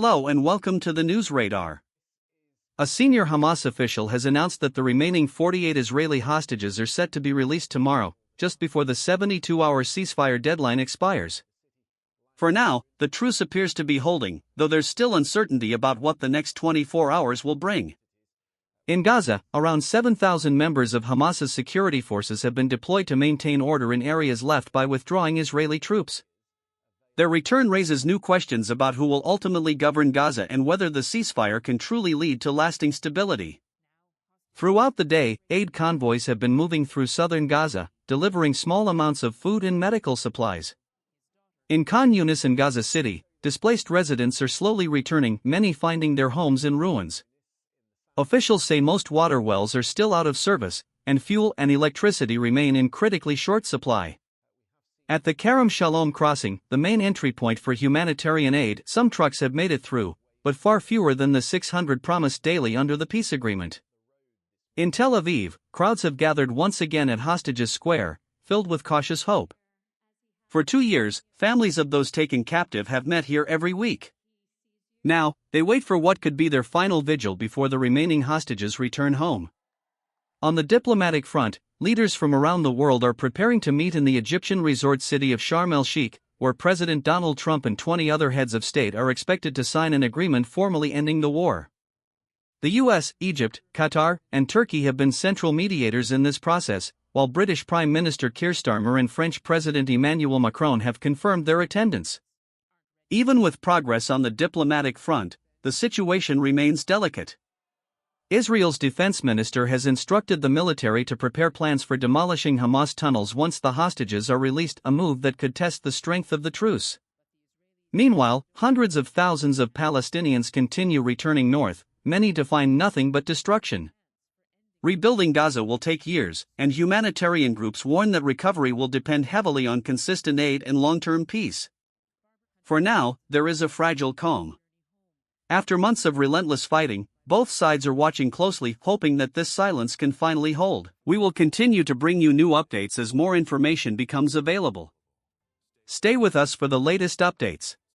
Hello and welcome to the News Radar. A senior Hamas official has announced that the remaining 48 Israeli hostages are set to be released tomorrow, just before the 72-hour ceasefire deadline expires. For now, the truce appears to be holding, though there's still uncertainty about what the next 24 hours will bring. In Gaza, around 7,000 members of Hamas's security forces have been deployed to maintain order in areas left by withdrawing Israeli troops. Their return raises new questions about who will ultimately govern Gaza and whether the ceasefire can truly lead to lasting stability. Throughout the day, aid convoys have been moving through southern Gaza, delivering small amounts of food and medical supplies. In Khan Yunis and Gaza City, displaced residents are slowly returning, many finding their homes in ruins. Officials say most water wells are still out of service, and fuel and electricity remain in critically short supply. At the Kerem Shalom crossing, the main entry point for humanitarian aid, some trucks have made it through, but far fewer than the 600 promised daily under the peace agreement. In Tel Aviv, crowds have gathered once again at Hostages Square, filled with cautious hope. For 2 years, families of those taken captive have met here every week. Now, they wait for what could be their final vigil before the remaining hostages return home. On the diplomatic front, leaders from around the world are preparing to meet in the Egyptian resort city of Sharm el-Sheikh, where President Donald Trump and 20 other heads of state are expected to sign an agreement formally ending the war. The US, Egypt, Qatar, and Turkey have been central mediators in this process, while British Prime Minister Keir Starmer and French President Emmanuel Macron have confirmed their attendance. Even with progress on the diplomatic front, the situation remains delicate. Israel's defense minister has instructed the military to prepare plans for demolishing Hamas tunnels once the hostages are released, a move that could test the strength of the truce. Meanwhile, hundreds of thousands of Palestinians continue returning north, many to find nothing but destruction. Rebuilding Gaza will take years, and humanitarian groups warn that recovery will depend heavily on consistent aid and long-term peace. For now, there is a fragile calm. After months of relentless fighting, both sides are watching closely, hoping that this silence can finally hold. We will continue to bring you new updates as more information becomes available. Stay with us for the latest updates.